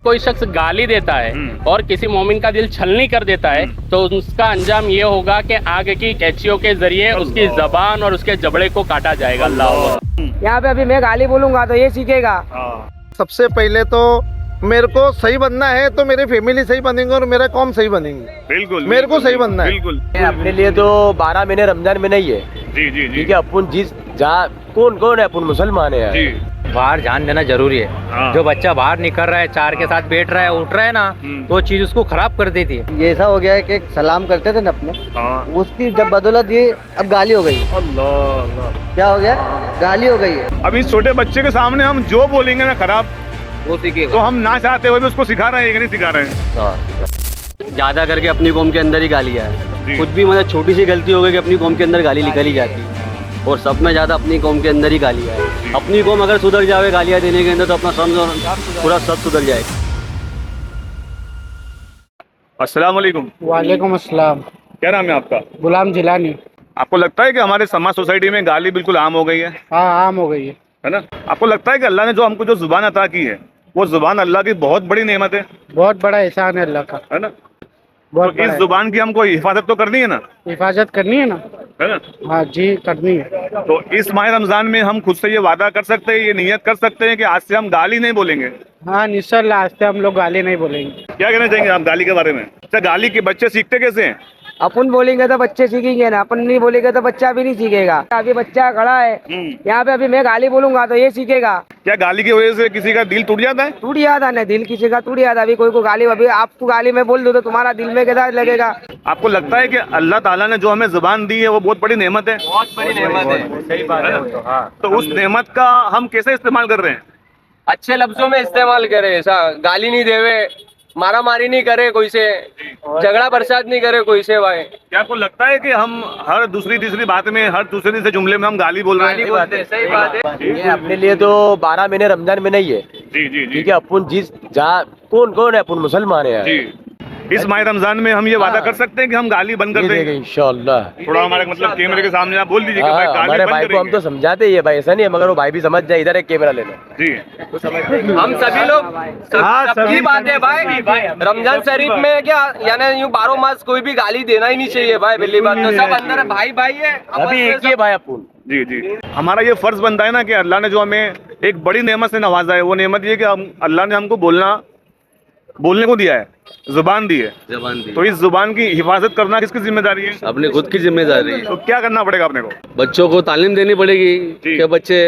कोई शख्स गाली देता है और किसी मोमिन का दिल छलनी कर देता है तो उसका अंजाम ये होगा कि आग की कैंचियों के जरिए उसकी जबान और उसके जबड़े को काटा जाएगा। अल्लाह। यहाँ पे अभी मैं गाली बोलूंगा तो ये सीखेगा। सबसे पहले तो मेरे को सही बनना है तो मेरी फैमिली सही बनेंगे और मेरा कौम सही बनेंगे। बिल्कुल मेरे को सही बनना है। बिल्कुल। अपने लिए तो 12 महीने रमजान में नहीं है। जी जी जी ठीक है, अपन जिस जहाँ कौन है, अपन मुसलमान है। जी बाहर ध्यान देना जरूरी है। हाँ। जो बच्चा बाहर निकल रहा है, चार के साथ बैठ रहा है, उठ रहा है ना, तो चीज उसको खराब कर देती है। ये ऐसा हो गया है कि सलाम करते थे ना अपने, हाँ। उसकी जब बदौलत ये अब गाली हो गई। अल्लाह अल्लाह। क्या हो गया? गाली हो गई है। अब इस छोटे बच्चे के सामने हम जो बोलेंगे ना खराब, वो सीखेगा। तो हम ना चाहते हुए भी उसको सिखा रहे हैं कि नहीं सिखा रहे हैं। ज्यादा करके अपनी कौम के अंदर ही गालियाँ जी। है। कुछ भी मतलब छोटी सी गलती हो गई कि अपनी कौम के अंदर गाली निकल ही जाती है, और सब में ज्यादा अपनी कौम के अंदर ही गालियाँ है। अपनी कौम अगर सुधर जाए गालियाँ देने के अंदर तो अपना समझ पूरा सब सुधर जाएगा। अस्सलाम वालेकुम। वालेकुम अस्सलाम। क्या नाम है आपका? गुलाम जिलानी। आपको लगता है कि हमारे समाज सोसाइटी में गाली बिल्कुल आम हो गई हाँ, आम हो गई है ना? आपको लगता है कि अल्लाह ने जो हमको जो जुबान अता की है वो जुबान अल्लाह की बहुत बड़ी नेमत है बहुत बड़ा एहसान है अल्लाह का। है ना? बहुत तो इस जुबान की हमको हिफाजत तो करनी है ना, हिफाजत करनी है ना। है ना? हाँ जी, करनी है। तो इस माह रमजान में हम खुद से ये वादा कर सकते हैं, ये नियत कर सकते हैं कि आज से हम गाली नहीं बोलेंगे। हाँ, इंशाल्लाह आज से हम लोग गाली नहीं बोलेंगे। क्या कहना चाहेंगे आप गाली के बारे में? अच्छा, गाली के बच्चे सीखते कैसे हैं? अपन बोलेंगे तो बच्चे सीखेंगे ना, अपन नहीं बोलेंगे तो बच्चा भी नहीं सीखेगा। अभी बच्चा खड़ा है यहाँ पे, अभी मैं गाली बोलूंगा तो ये सीखेगा। क्या गाली की वजह से किसी का दिल टूट जाता है? टूट जाता ना दिल, किसी का टूट जाता। अभी कोई को गाली, अभी आपको गाली में बोल दो तो तुम्हारा दिल में कैसा लगेगा? आपको लगता है कि अल्लाह ताला ने जो हमें जुबान दी है वो बहुत बड़ी नेमत है? बहुत बड़ी नेमत है। सही बात है। तो उस नेमत का हम कैसे इस्तेमाल कर रहे हैं? अच्छे लफ्जों में इस्तेमाल करे, ऐसा गाली नहीं देवे, मारा मारी नहीं करे कोई से, झगड़ा बरसात नहीं करे कोई से। भाई क्या आपको लगता है कि हम हर दूसरी तीसरी बात में, हर दूसरे तीसरे जुमले में हम गाली बोल रहे हैं? सही बात है। ये अपने लिए तो 12 महीने रमजान में नहीं है। जी जी जी ठीक है, अपन जिस जहाँ कौन है, अपन मुसलमान है। जी। इस माह रमजान में हम ये वादा कर सकते हैं कि हम गाली बंद कर देंगे इंशाल्लाह। थोड़ा हमारे मतलब कैमरे के सामने आप बोल दीजिए कि भाई गाली हमारे बंद भाई को हम करेंगे। तो समझाते ही है भाई, ऐसा नहीं है, मगर वो भाई भी समझ जाए। इधर एक कैमरा ले लो। जी हम सभी लोग सबकी बात है भाई। रमजान शरीफ में क्या यानी यूँ 12 मास कोई भी गाली देना ही नहीं चाहिए भाई। पहली बात तो सब अंदर भाई भाई है, अभी एक ही भाई अपन। जी जी। हमारा ये फर्ज बनता है ना कि अल्लाह ने जो हमें एक बड़ी नेमत से नवाजा है, वो नेमत ये कि अल्लाह ने हमको बोलने को दिया है, जुबान दी है। तो इस जुबान की हिफाजत करना किसकी जिम्मेदारी है? अपने खुद की जिम्मेदारी है। तो क्या करना पड़ेगा अपने को? बच्चों को तालीम देनी पड़ेगी कि बच्चे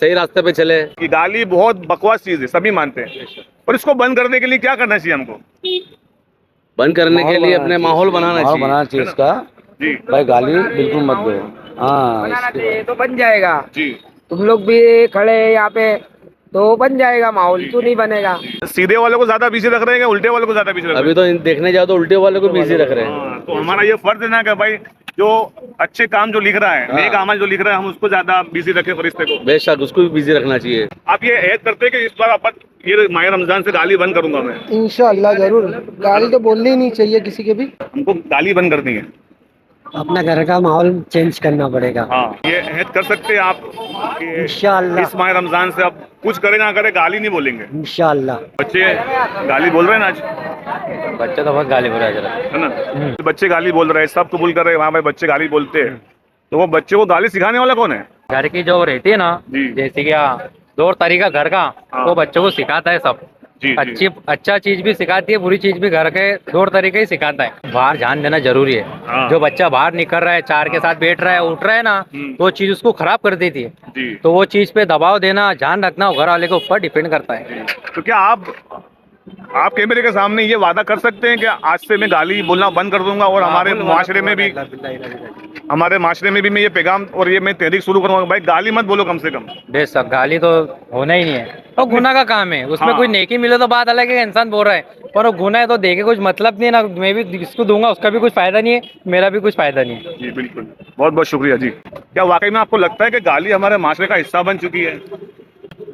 सही रास्ते पे चले। कि गाली बहुत बकवास चीज है, सभी मानते हैं, और इसको बंद करने के लिए क्या करना चाहिए हमको? बंद करने के लिए अपने माहौल बनाना चाहिए। इसका जी भाई गाली बिल्कुल मत दो। हाँ, तो बन जाएगा। जी। तुम लोग भी खड़े हैं यहाँ पे तो बन जाएगा माहौल, क्यों नहीं बनेगा? सीधे वालों को ज्यादा पीछे रख रहे हैं या उल्टे वालों को ज्यादा पीछे रख रहे हैं? अभी तो देखने जाओ तो उल्टे वाले को बिजी रख रहे हैं। हाँ, तो हमारा ये फर्ज है ना कि भाई जो अच्छे काम जो लिख रहा है, नेक अमल जो लिख रहा है, हम उसको ज्यादा बिजी रखें फरिश्ते को। बेशक उसको भी बिजी रखना चाहिए। आप ये ऐद करते हैं कि इस बार अपन ये माह रमजान से गाली बंद करूंगा मैं? इंशाल्लाह जरूर। गाली तो बोलनी ही नहीं चाहिए किसी के भी। हमको गाली बंद करनी है। अपना घर का माहौल चेंज करना पड़ेगा। हाँ, ये ऐद कर सकते हैं आप कि इंशाल्लाह। इस माह रमजान से अब कुछ करे ना करे गाली नहीं बोलेंगे। इंशाल्लाह। बच्चे गाली बोल रहे हैं ना आज, बच्चा तो बहुत गाली बोल रहा है जरा। है ना? बच्चे गाली बोल रहे हैं, सब कबूल कर रहे हैं वहाँ भाई बच्चे गाली बोलते हैं। तो वो बच्चे को गाली सिखाने वाला कौन है? घर की जो रहती है ना, जी। जैसे कि दौर तरीका घर का, हाँ। वो बच्चों को सिखाता है सब। जी, जी। अच्छा चीज भी सिखाती है, बुरी चीज भी घर के दौर तरीके ही सिखाता है। बाहर ध्यान देना जरूरी है। हाँ। जो बच्चा बाहर निकल रहा है, चार के साथ बैठ रहा है, उठ रहा है ना, तो चीज उसको खराब कर देती है। जी। तो वो चीज पे दबाव देना, ध्यान रखना घर वाले के ऊपर डिपेंड करता है। तो क्या आप कैमरे के सामने ये वादा कर सकते हैं कि आज से मैं गाली बोलना बंद कर दूंगा, और हमारे माशरे में भी मैं ये पैगाम और ये मैं तहरीक शुरू करूंगा, भाई गाली मत बोलो कम से कम। बेशक गाली तो होना ही नहीं है, तो गुनाह का काम है। उसमें हाँ। कोई नेकी मिले तो बात अलग है, इंसान बोल रहा है, पर वो गुनाह है तो देखे कुछ मतलब नहीं है ना। मैं भी इसको दूंगा, उसका भी कुछ फायदा नहीं है, मेरा भी कुछ फायदा नहीं है। जी बिल्कुल, बहुत बहुत शुक्रिया जी। क्या वाकई में आपको लगता है कि गाली हमारे माशरे का हिस्सा बन चुकी है?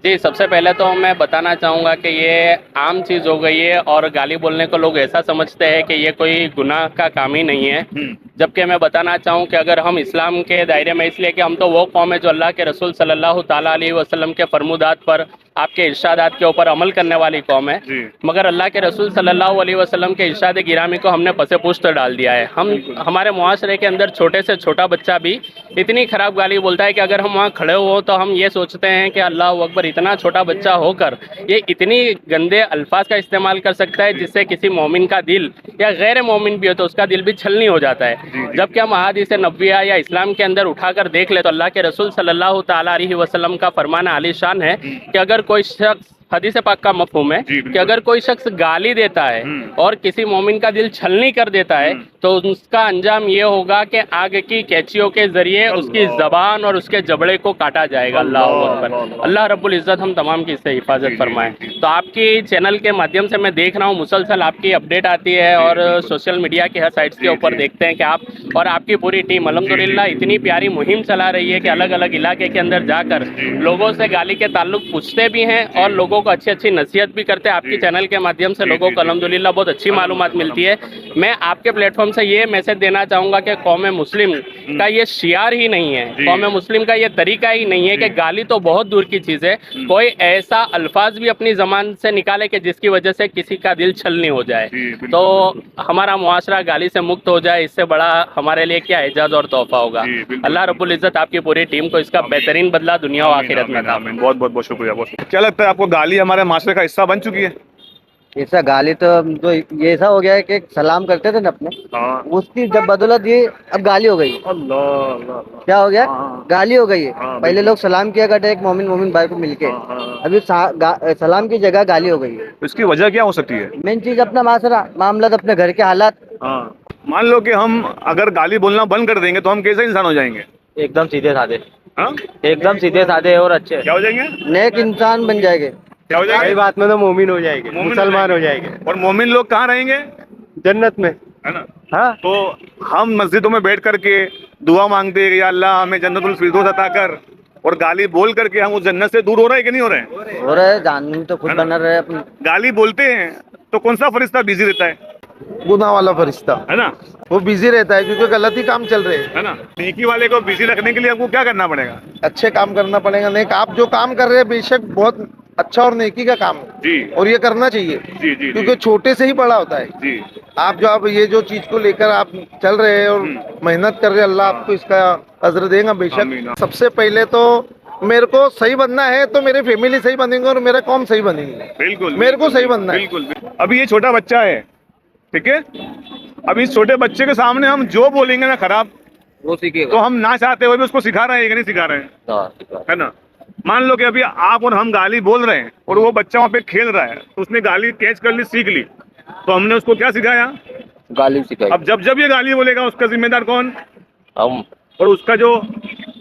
जी, सबसे पहले तो मैं बताना चाहूँगा कि ये आम चीज़ हो गई है, और गाली बोलने को लोग ऐसा समझते हैं कि ये कोई गुनाह का काम ही नहीं है। जबकि मैं बताना चाहूँ कि अगर हम इस्लाम के दायरे में, इसलिए कि हम तो वो कौम है जो अल्लाह के रसूल सल्लल्लाहु ताला अलैहि वसल्लम के फरमुदात पर, आपके इरशादात के ऊपर अमल करने वाली कौम है, मगर अल्लाह के रसूल सल्लल्लाहु अलैहि वसल्लम के इरशाद गिरामी को हमने पसे पुश्त डाल दिया है। हम हमारे मुआशरे के अंदर छोटे से छोटा बच्चा भी इतनी खराब गाली बोलता है कि अगर हम वहाँ खड़े हो तो हम ये सोचते हैं कि अल्लाह अकबर, इतना छोटा बच्चा होकर ये इतनी गंदे अल्फाज का इस्तेमाल कर सकता है जिससे किसी मोमिन का दिल, या गैर मोमिन भी हो तो उसका दिल भी छलनी हो जाता है। जबकि हम अहादीस नबविया या इस्लाम के अंदर उठाकर देख ले तो अल्लाह के रसूल सल्लल्लाहु ताला अलैहि वसल्लम का फरमान आलीशान है कि अगर कोई शख्स, हदीस पाक का मफहूम है कि अगर कोई शख्स गाली देता है और किसी मोमिन का दिल छलनी कर देता है तो उसका अंजाम ये होगा कि आग की कैंचियों के जरिए उसकी ज़बान और उसके जबड़े को काटा जाएगा। अल्लाह अकबर। अल्लाह रब्बुल इज़्ज़त हम तमाम की इससे हिफाजत फरमाए। तो आपकी चैनल के माध्यम से मैं देख रहा हूँ मुसलसल आपकी अपडेट आती है और सोशल मीडिया की हर साइट्स के ऊपर देखते हैं कि आप और आपकी पूरी टीम अल्हम्दुलिल्लाह इतनी प्यारी मुहिम चला रही है कि अलग अलग इलाके के अंदर जाकर लोगों से गाली के ताल्लुक पूछते भी हैं और लोगों को अच्छी अच्छी नसीहत भी करते हैं। आपकी चैनल के माध्यम से लोगों को अल्हम्दुलिल्लाह बहुत अच्छी मालूमात मिलती है। मैं आपके प्लेटफॉर्म से ये मैसेज देना चाहूँगा कि कौम मुस्लिम का ये शियार ही नहीं है, कौम मुस्लिम का ये तरीका ही नहीं है कि गाली तो बहुत दूर की चीज़ है, कोई ऐसा अल्फाज भी अपनी ज़बान से निकाले कि जिसकी वजह से किसी का दिल छलनी हो जाए, तो हमारा मुआशरा गाली से मुक्त हो जाए। इससे बड़ा हमारे लिए क्या एजाज़ और तोहफा होगा। अल्लाह रब्बुल इज़्ज़त आपकी पूरी टीम को इसका बेहतरीन बदला दुनिया और आखिरत में था। बहुत बहुत बहुत शुक्रिया। क्या लगता है आपको, गाली हमारे माशरे का हिस्सा बन चुकी है? ऐसा गाली तो ये ऐसा हो गया है कि सलाम करते थे ना अपने, उसकी जब बदौलत ये अब गाली हो गई। अल्लाह, क्या हो गया? गाली हो गई है। पहले लोग सलाम किया करते एक मोमिन भाई को मिलके, अभी सलाम की जगह गाली हो गई है। इसकी वजह क्या हो सकती है? मेन चीज अपना माशरा, मामला, अपने घर के हालात। मान लो कि हम अगर गाली बोलना बंद कर देंगे तो हम कैसे इंसान हो जाएंगे? एकदम सीधे साधे, हाँ? एकदम सीधे साधे और अच्छे। क्या हो जाएंगे? नेक इंसान बन जाएंगे। क्या हो जाएंगे? बात में तो मोमिन हो जाएंगे, मुसलमान हो जाएंगे। और मोमिन लोग कहाँ रहेंगे? जन्नत में, है ना? हाँ। तो हम मस्जिदों में बैठ करके दुआ मांगते हैं, या अल्लाह हमें जन्नतुल फिरदौस अता कर, और गाली बोल करके हम उस जन्नत से दूर हो रहे हैं कि नहीं हो रहे हैं? हो रहे, जान तो खुद बना रहे अपनी। गाली बोलते हैं तो कौन सा फरिश्ता बिजी रहता है? गुनाह वाला फरिश्ता, है ना? वो बिजी रहता है क्योंकि गलत ही काम चल रहे हैं। है ना? नेकी वाले को बिजी रखने के लिए आपको क्या करना पड़ेगा? अच्छे काम करना पड़ेगा। नेक, आप जो काम कर रहे हैं बेशक बहुत अच्छा और नेकी का काम है जी, और ये करना चाहिए जी जी, क्योंकि छोटे से ही बड़ा होता है। जी। आप ये जो चीज को लेकर आप चल रहे हैं और मेहनत कर रहे हैं, अल्लाह आपको इसका अजर देगा बेशक। सबसे पहले तो मेरे को सही बनना है तो मेरी फैमिली सही बनेंगे और मेरा कौम सही बनेंगे। बिल्कुल, मेरे को सही बनना है। बिल्कुल। अभी ये छोटा बच्चा है, ठीक है? अभी इस छोटे बच्चे के सामने हम जो बोलेंगे ना खराब, वो सीखेगा। तो हम ना चाहते हुए भी उसको सिखा रहे हैं कि नहीं सिखा रहे हैं? है ना? मान लो कि अभी आप और हम गाली बोल रहे हैं और वो बच्चा वहाँ पे खेल रहा है, तो उसने गाली कैच कर ली, सीख ली, तो हमने उसको क्या सिखाया? गाली सिखाई। अब जब ये गाली बोलेगा उसका जिम्मेदार कौन? हम। और उसका जो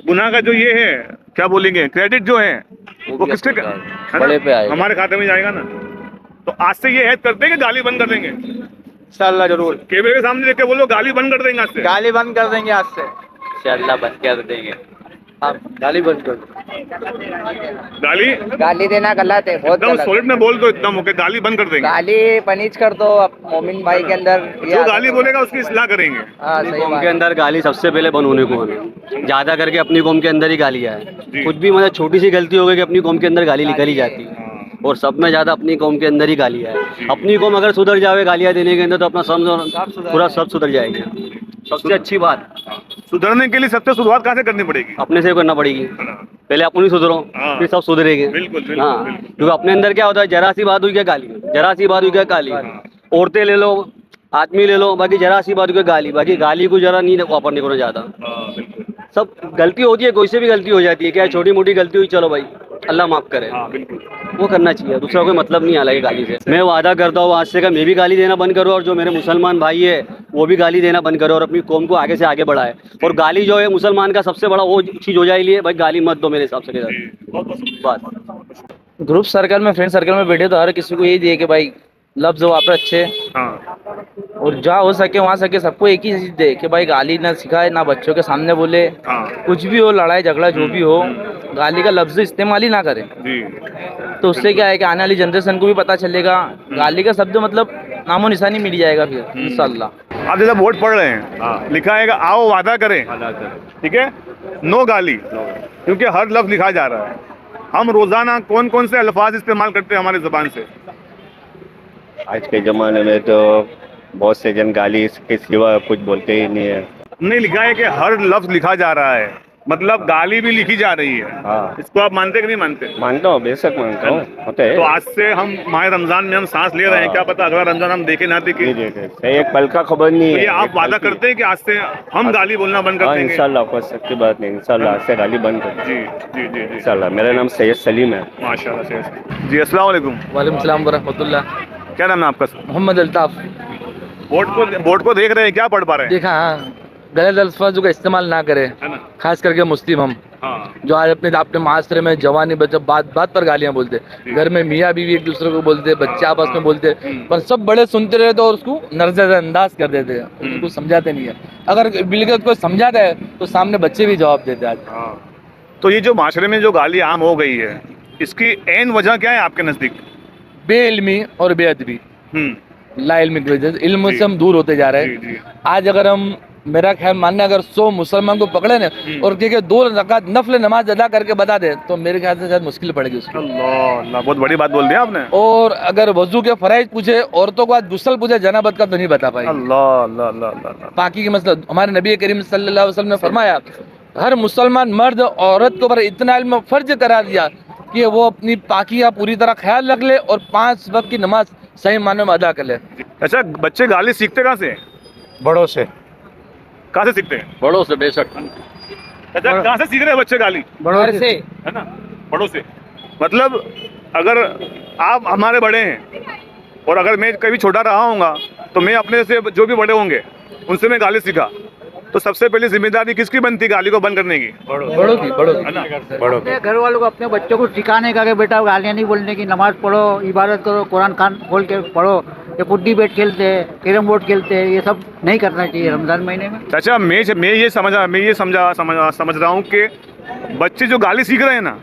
गुनाह का जो ये है, क्या बोलेंगे, क्रेडिट जो है वो किसके, बड़े पे आएगा, हमारे खाते में जाएगा ना। तो आज से ये ऐड करते हैं कि गाली बंद कर देंगे। इंशाल्लाह जरूर। कैमरे के सामने देख के बोलो गाली बंद कर देंगे आज से। गाली बंद कर देंगे आज से, इंशाल्लाह बंद कर देंगे। आप गाली बंद कर दो। गाली देना गलत है, बहुत एकदम गलत। सॉलिड में बोल दो, एकदम ओके, गाली बंद कर देंगे। गाली पनिश कर दो मोमिन भाई के अंदर। जो गाली बोलेगा उसकी इस्लाह करेंगे। हाँ, सही कौम बात के है। अंदर गाली सबसे पहले बंद होने को है। ज्यादा करके अपनी कौम के अंदर ही गालियाँ है। कुछ भी मतलब छोटी सी गलती हो गई कि अपनी कौम के अंदर गाली निकल ही जाती है, और सब में ज्यादा अपनी कौम के अंदर ही गालियाँ है। अपनी कौम अगर सुधर जावे गालियाँ देने के अंदर तो अपना पूरा सब सुधर जाएगी। सबसे अच्छी बात, सुधरने के लिए सबसे शुरुआत कहाँ से करनी पड़ेगी? अपने से करना पड़ेगी। पहले अपनी सुधरो, फिर सब सुधरेंगे। बिल्कुल, बिल्कुल, हाँ, बिल्कुल। क्योंकि अपने अंदर क्या होता है, जरा सी बात हुई क्या गाली, जरा सी बात हुई क्या गाली। औरतें ले लो, आदमी ले लो, बाकी जरा सी बात हुई क्या गाली, बाकी गाली को जरा नहीं वापर नहीं करना चाहता। सब गलती होती है, कोई से भी गलती हो जाती है, क्या छोटी मोटी गलती हुई, चलो भाई अल्लाह माफ करे, वो करना चाहिए। दूसरा कोई मतलब नहीं हालांकि गाली से। मैं वादा करता हूँ आज से का मैं भी गाली देना बंद करूँ, और जो मेरे मुसलमान भाई है वो भी गाली देना बंद करो और अपनी कौम को आगे से आगे बढ़ाए। और गाली जो है मुसलमान का सबसे बड़ा वो चीज़ हो जाएगी है, भाई गाली मत दो मेरे हिसाब से। बस ग्रुप सर्कल में, फ्रेंड सर्कल में बैठे तो हर किसी को यही दिए कि भाई लफ्ज़ वापरे अच्छे, और जहाँ हो सके वहाँ सके सबको एक ही चीज़ दे कि भाई गाली ना सिखाए, ना बच्चों के सामने बोले, कुछ भी हो, लड़ाई झगड़ा जो भी हो, गाली का लफ्ज़ इस्तेमाल ही ना करें। तो उससे क्या है कि आने वाली जनरेशन को भी पता चलेगा, गाली का शब्द मतलब नामो निशानी मिल जाएगा फिर इंशाल्लाह। आप जैसा बोर्ड पढ़ रहे हैं, लिखा है कि आओ वादा करें, ठीक है, नो गाली, क्योंकि हर लफ्ज लिखा जा रहा है। हम रोजाना कौन कौन से अल्फाज इस्तेमाल करते हैं हमारी जुबान से? आज के ज़माने में तो बहुत से जन गाली के सिवा कुछ बोलते ही नहीं है। नहीं, लिखा है कि हर लफ्ज लिखा जा रहा है, मतलब गाली भी लिखी जा रही है। हाँ, इसको आप मानते कि नहीं मानते? मानता हूँ, बेशक मानता हूँ, होता है। तो आज से हम माह रमजान में हम सांस ले रहे हैं, क्या पता अगला रमजान हम देखे ना देखे। नहीं देखे, एक पल का खबर नहीं तो है। ये आप वादा करते हैं कि आज से हम गाली बोलना बंद कर हाँ, देंगे? इंशाल्लाह, कोई शक की बात नहीं, इंशाल्लाह आज से गाली बंद कर जी जी जी जी, इंशाल्लाह। मेरा नाम सैयद सलीम है। माशाल्लाह से। जी, अस्सलाम वालेकुम। वालेकुम सलाम वरहमतुल्लाह। क्या नाम है आपका? मोहम्मद अल्ताफ। बोर्ड को देख रहे हैं, क्या पढ़ पा रहे हैं? देखा, हाँ, गलत अल्फाजों का इस्तेमाल ना करें, है ना? खास करके मुस्लिम हम, हाँ, जो आज अपने माशरे में जवानी बच्चे बात बात पर गालियां बोलते, घर में मियाँ बीवी एक दूसरे को बोलते, बच्चे आपस में बोलते, पर सब बड़े सुनते रहे तो उसको नजरअंदाज कर देते हैं, उसको समझाते नहीं है। अगर बिल्कुल कोई समझाता है तो सामने बच्चे भी जवाब देते हैं आज। हाँ। तो ये जो माशरे में जो गाली आम हो गई है, इसकी ऐन वजह क्या है आपके नजदीक? बेइल्मी और बेअदबी, ला इल्मी की वजह से, इल्म से हम दूर होते जा रहे हैं। आज अगर हम, मेरा ख्याल मानना, अगर 100 मुसलमान को पकड़े ना और कहे 2 रकात नफल नमाज अदा करके बता दे, तो मेरे ख्याल से शायद मुश्किल पड़ेगी उसको। अल्लाह अल्लाह, बहुत बड़ी बात बोल दी आपने। और अगर वजू के फराइज पूछे, औरतों को आज गुस्ल पूछे, जनाबत का तो नहीं बता पाएगी। अल्लाह अल्लाह अल्लाह अल्लाह। पाकी के मसला, हमारे नबी करीम सल्लल्लाहु अलैहि वसल्लम ने फरमाया, हर मुसलमान मर्द औरत के ऊपर इतना इल्म फर्ज करा दिया कि वो अपनी पाकी का पूरी तरह ख्याल रख ले और 5 वक्त की नमाज सही मानों में अदा कर ले। अच्छा, बच्चे गाली सीखते कहाँ से? बड़ों से। कहाँ से सीखते हैं? बड़ों से बेशक। अच्छा, कहाँ से सीख रहे हैं बच्चे गाली? बड़ों से। है ना, बड़ों से। मतलब अगर आप हमारे बड़े हैं और अगर मैं कभी छोटा रहा हूँगा तो मैं अपने से जो भी बड़े होंगे उनसे मैं गाली सीखा, तो सबसे पहली जिम्मेदारी किसकी बनती गाली को बंद करने की? बड़ों की। है ना? बड़ों अपने घर वालों को, अपने बच्चों को सिखाने का कि बेटा गालियाँ नहीं बोलने की, नमाज पढ़ो, इबादत करो, कुरान खान खोल के पढ़ो। ये पुड्डी बैट खेलते हैं, कैरम बोर्ड खेलते हैं, ये सब नहीं करना चाहिए रमजान महीने में। अच्छा, मैं ये समझ रहा हूँ कि बच्चे जो गाली सीख रहे हैं ना,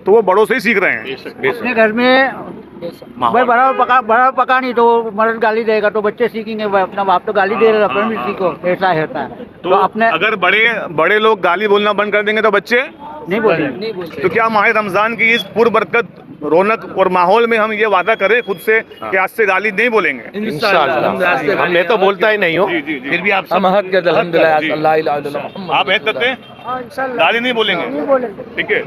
तो वो बड़ों से ही सीख रहे हैं। अपने घर में भाई बड़ा पका नहीं तो मर्द गाली देगा तो बच्चे सीखेंगे, भाई अपना बाप तो गाली दे रहा है, अपन भी सीखो, ऐसा होता है। तो अपने अगर बड़े लोग गाली बोलना बंद कर देंगे तो बच्चे नहीं बोलेंगे। तो क्या माह रमजान की इस पुरबरकत रौनक और माहौल में हम ये वादा करें खुद से कि आज से गाली नहीं बोलेंगे? इंशाअल्लाह। मैं तो बोलता ही नहीं हूँ, जी जी जी। फिर भी आप हम हक करते, अल्हम्दुलिल्लाह, जी। अल्लाह इलाहा इल्लल्लाह, आप ऐड करते हैं, गाली नहीं बोलेंगे, ठीक है।